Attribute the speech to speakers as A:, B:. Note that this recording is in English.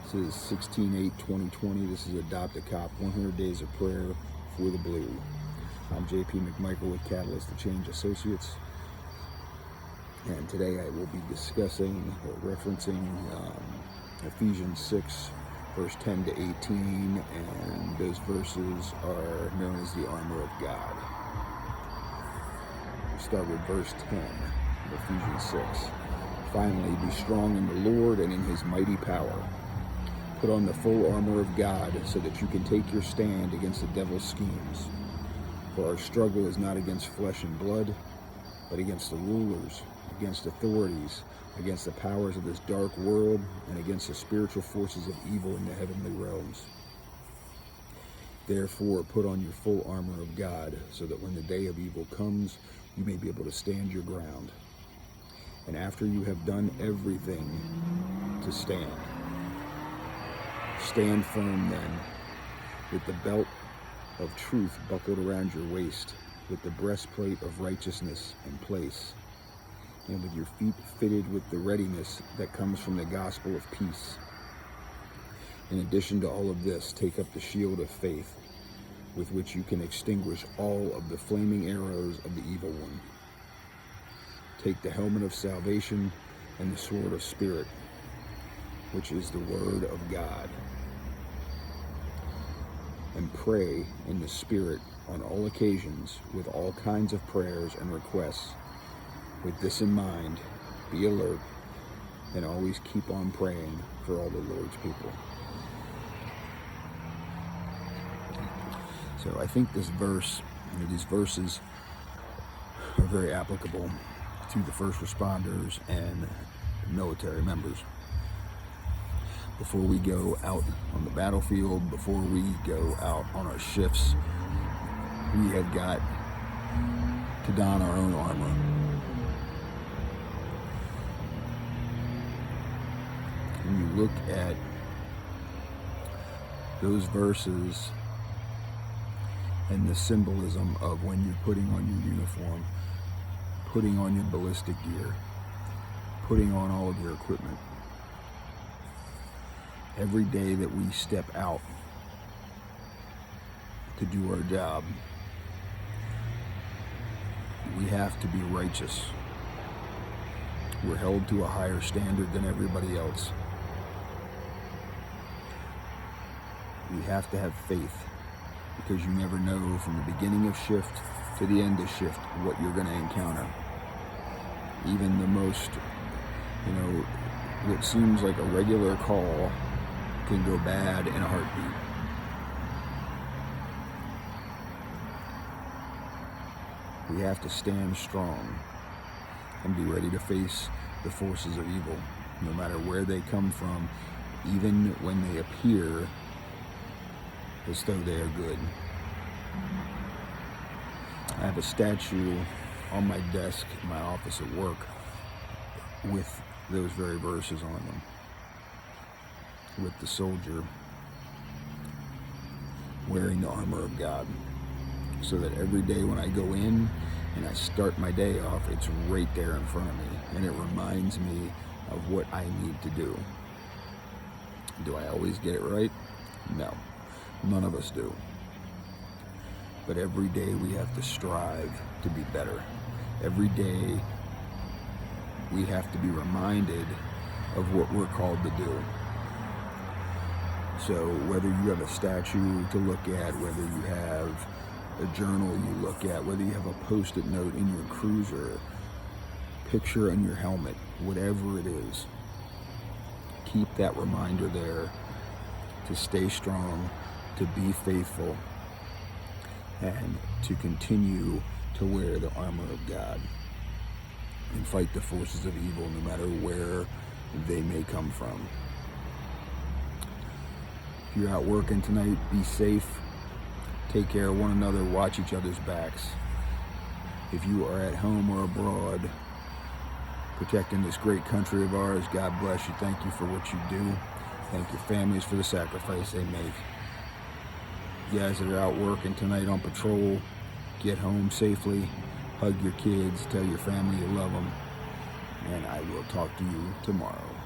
A: This is 16/8/2020. This is Adopt a Cop, 100 Days of Prayer for the Blue. I'm JP McMichael with Catalyst to Change Associates. And today I will be discussing or referencing Ephesians 6, verse 10 to 18. And those verses are known as the armor of God. We'll start with verse 10 of Ephesians 6. Finally, be strong in the Lord and in his mighty power. Put on the full armor of God so that you can take your stand against the devil's schemes. For our struggle is not against flesh and blood, but against the rulers, against authorities, against the powers of this dark world, and against the spiritual forces of evil in the heavenly realms. Therefore, put on your full armor of God so that when the day of evil comes, you may be able to stand your ground. And after you have done everything to stand, stand firm then, with the belt of truth buckled around your waist, with the breastplate of righteousness in place, and with your feet fitted with the readiness that comes from the gospel of peace. In addition to all of this, take up the shield of faith, with which you can extinguish all of the flaming arrows of the evil one. Take the helmet of salvation and the sword of Spirit, which is the word of God. And pray in the Spirit on all occasions with all kinds of prayers and requests. With this in mind, be alert and always keep on praying for all the Lord's people. So I think this verse, these verses are very applicable to the first responders and military members. Before we go out on the battlefield, before we go out on our shifts, we have got to don our own armor. When you look at those verses and the symbolism of when you're putting on your uniform, putting on your ballistic gear, putting on all of your equipment, every day that we step out to do our job, we have to be righteous. We're held to a higher standard than everybody else. We have to have faith, because you never know from the beginning of shift to the end of shift what you're going to encounter. Even the most, what seems like a regular call can go bad in a heartbeat. We have to stand strong and be ready to face the forces of evil, no matter where they come from, even when they appear as though they are good. I have a statue on my desk in my office at work with those very verses on them, with the soldier wearing the armor of God, so that every day when I go in and I start my day off, it's right there in front of me, and it reminds me of what I need to do. Do I always get it right? No, none of us do. But every day we have to strive to be better. Every day we have to be reminded of what we're called to do. So whether you have a statue to look at, whether you have a journal you look at, whether you have a post-it note in your cruiser, picture on your helmet, whatever it is, keep that reminder there to stay strong, to be faithful, and to continue to wear the armor of God and fight the forces of evil no matter where they may come from. If you're out working tonight, be safe. Take care of one another. Watch each other's backs. If you are at home or abroad, protecting this great country of ours, God bless you. Thank you for what you do. Thank your families for the sacrifice they make. You guys that are out working tonight on patrol, get home safely. Hug your kids. Tell your family you love them. And I will talk to you tomorrow.